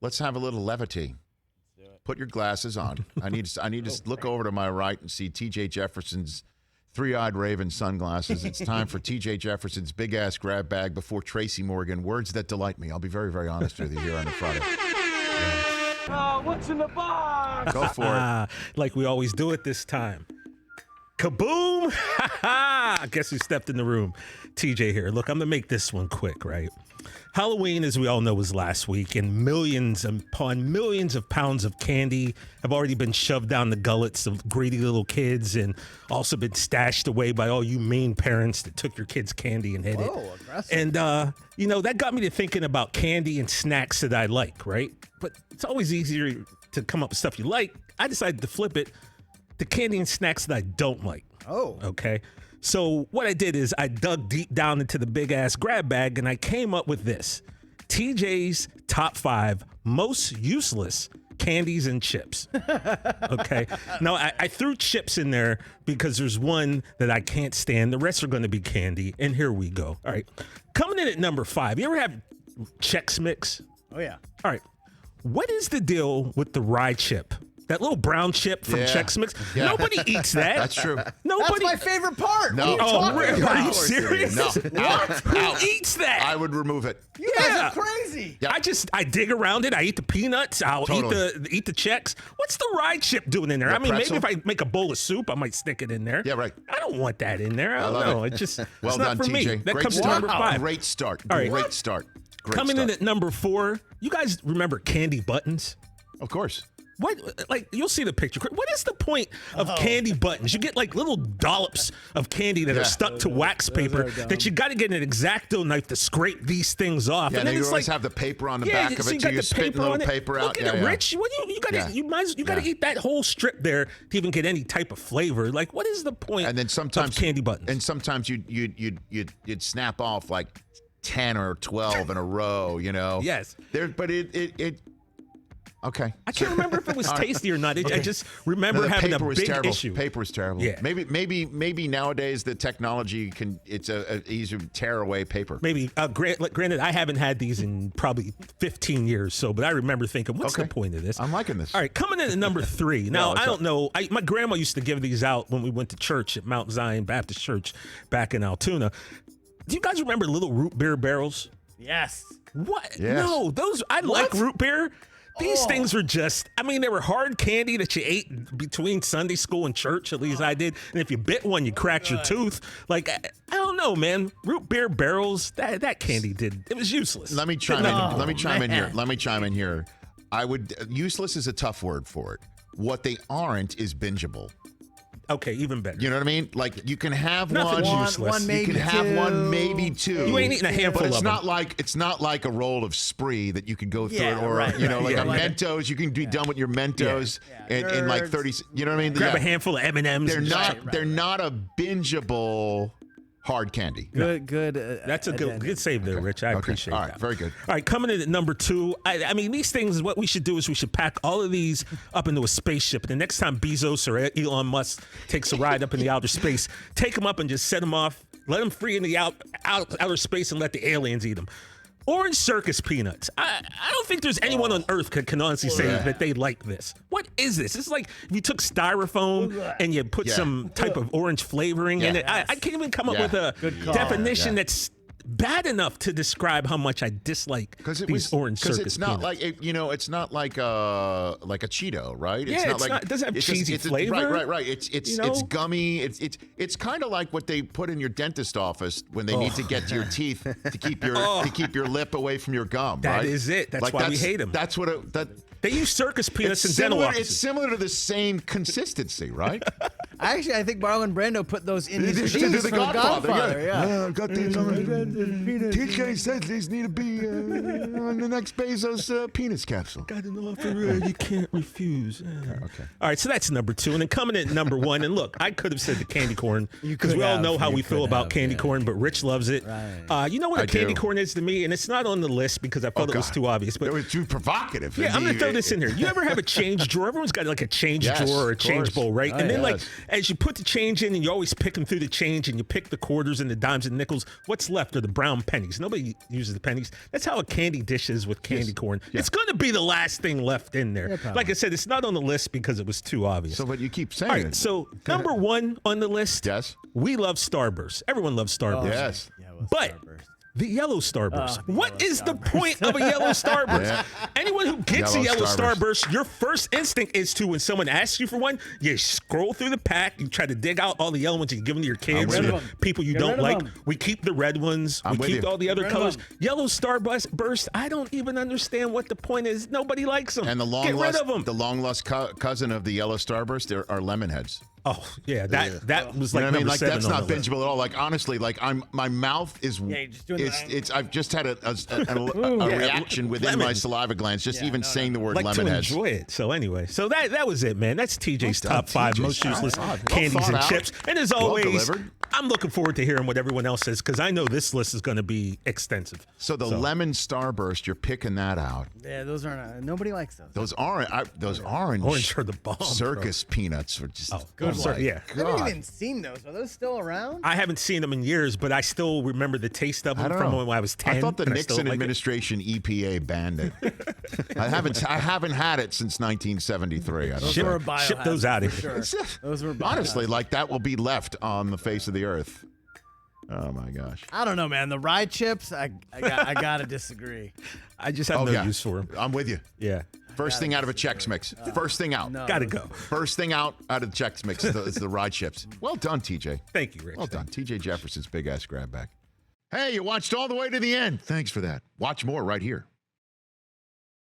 Let's have a little levity. Put your glasses on. I need to look over to my right and see T.J. Jefferson's three-eyed raven sunglasses. It's time for T.J. Jefferson's big-ass grab bag before Tracy Morgan. Words that delight me. I'll be very, very honest with you here on a Friday. What's in the box? Go for it. Like we always do it this time. Kaboom! Guess who stepped in the room? TJ here. Look, I'm going to make this one quick, right? Halloween, as we all know, was last week, and millions upon millions of pounds of candy have already been shoved down the gullets of greedy little kids and also been stashed away by all you mean parents that took your kids' candy and hid it. Aggressive. And, that got me to thinking about candy and snacks that I like, right? But it's always easier to come up with stuff you like. I decided to flip it to candy and snacks that I don't like. Oh. Okay. So what I did is I dug deep down into the big ass grab bag and I came up with this. TJ's top 5 most useless candies and chips. Okay. Now I threw chips in there because there's one that I can't stand. The rest are going to be candy. And here we go. All right. Coming in at number 5. You ever have Chex Mix? Oh, yeah. All right. What is the deal with the rye chip? That little brown chip from Chex Mix. Yeah. Nobody eats that. That's true. Nobody. That's my favorite part. No. Are you serious? No. What? Who eats that? I would remove it. You guys are crazy. Yeah. I dig around it. I eat the peanuts. I'll eat the Chex. What's the rye chip doing in there? I mean, pretzel? maybe if I make a bowl of soup, I might stick it in there. Yeah, right. I don't want that in there. I don't love know. it. It just Well it's done, not for me. TJ. That Great comes start. to number 5. Great start. All right. Great start. Coming in at number 4. You guys remember candy buttons? Of course. What, like, you'll see the picture. What is the point of candy buttons? You get like little dollops of candy that are stuck to wax paper that you got to get an X-Acto knife to scrape these things off. Yeah, and then you it's always like, have the paper on the back of it, so you're spitting a little paper out. Look at it, Rich. What you got to eat that whole strip there to even get any type of flavor. Like, what is the point? And then sometimes of candy buttons. And sometimes you'd snap off like 10 or 12 in a row. You know. Yes. But it. Okay. I can't remember if it was tasty or not. I just remember having a big issue. Paper was terrible. Yeah. Maybe nowadays the technology it's easier to tear away paper. Maybe. Granted, I haven't had these in probably 15 years. But I remember thinking, what's the point of this? I'm liking this. All right, coming in at number 3. Now, I don't know. My grandma used to give these out when we went to church at Mount Zion Baptist Church back in Altoona. Do you guys remember little root beer barrels? Yes. What? Yes. No, I like root beer. These things were just, they were hard candy that you ate between Sunday school and church, at least I did. And if you bit one, you cracked your tooth. Like, I don't know, man. Root beer barrels, that candy it was useless. Let me chime in here. Useless is a tough word for it. What they aren't is bingeable. Okay, even better. You know what I mean? Like, you can have Nothing's one. useless. One, maybe you can two. have one, maybe 2. You ain't eating a handful but it's of not them. it's not like a roll of Spree that you could go through Yeah, it, or right, like a right. Mentos. You can be done with your Mentos in like 30. You know what I mean? Grab a handful of M&Ms. They're not a bingeable hard candy. Good. That's a good save there, Rich. I appreciate that. All right, very good. All right, coming in at number 2. I mean, these things, what we should do is we should pack all of these up into a spaceship. And the next time Bezos or Elon Musk takes a ride up in the outer space, take them up and just set them off, let them free in the outer space and let the aliens eat them. Orange Circus peanuts. I don't think there's anyone on Earth can honestly say that they like this. What is this? It's like if you took styrofoam and you put some type of orange flavoring in it. I can't even come up with a definition that's bad enough to describe how much I dislike these Orange Circus Because it's not peanuts. it's not like a Cheeto, right? Yeah, it doesn't have cheesy flavor. Right. It's gummy. It's kind of like what they put in your dentist office when they need to get to your teeth to keep your lip away from your gum. That right? is it. That's why we hate them. That's what they use Circus peanuts in dental offices. It's similar to the same consistency, right? Actually, I think Marlon Brando put those in his To cheese the for Godfather. Yeah, I got these. TJ said these need to be on the next Bezos penis capsule. Got an offer you can't refuse. Okay. All right, so that's number 2. And then coming in at number 1, and look, I could have said the candy corn because we all know how we feel about candy corn, but Rich loves it. Right. You know what a candy corn is to me? And it's not on the list because I felt it was too obvious. But it was too provocative. Yeah, I'm going to throw this in here. You ever have a change drawer? Everyone's got like a change drawer or a change bowl, right? Oh, and then yes. as you put the change in and you're always picking through the change and you pick the quarters and the dimes and nickels, what's left are the brown pennies. Nobody uses the pennies. That's how a candy dish is with candy corn. Yeah. It's going to be the last thing left in there. Yeah, like I said, it's not on the list because it was too obvious. So, but you keep saying All right, it. so number one on the list, Yes. we love Starburst. Everyone loves Starburst. Yes. Yeah, well, But Starburst. the yellow Starburst. The What yellow is the Starburst. point of a yellow Starburst? Yeah. Anyone who gets Yellow a yellow Starburst. Starburst, your first instinct is to, when someone asks you for one, you scroll through the pack, you try to dig out all the yellow ones, you give them to your kids, with or you. people you Get don't rid of like. them. We keep the red ones. I'm we with keep you. all the other Get rid of colors. them. Yellow Starburst, I don't even understand what the point is. Nobody likes them. And the Get rid long of them. lost, the long lost cousin of the yellow Starburst are lemon heads. Oh, yeah, that was You like know what I mean? number Like 7 that's on not the list. bingeable at all. Like honestly, like my mouth is. Yeah, you're just doing it's. that. I've just had a Yeah, reaction within lemon. my saliva glands just Yeah, even no, saying the word Like lemon to heads. enjoy it. So anyway, so that was it, man. That's TJ's Well done, top 5 TJ. most useless Well candies thought and out. chips. And as Well always, delivered. I'm looking forward to hearing what everyone else says because I know this list is going to be extensive. So the lemon Starburst, you're picking that out. Yeah, those aren't. Nobody likes those. Those orange, Orange are the bomb, bro. Circus peanuts are just good my yeah. I haven't God. even seen those. Are those still around? I haven't seen them in years, but I still remember the taste of I them don't from know. when I was 10. I thought the and I still Nixon like it. administration EPA banned it. I haven't had it since 1973. I don't Ship- think. ship those out of for here. Sure. Those were Honestly, like that will be left on the face of the earth. Oh my gosh. I don't know, man. The rye chips, I gotta disagree. I just have no use for them. I'm with you. Yeah. First thing out of a Chex Mix. First thing out. No. Gotta go. First thing out of the Chex Mix is the rye chips. Well done, TJ. Thank you, Rich. Well done. TJ Jefferson's big ass grab bag. Hey, you watched all the way to the end. Thanks for that. Watch more right here.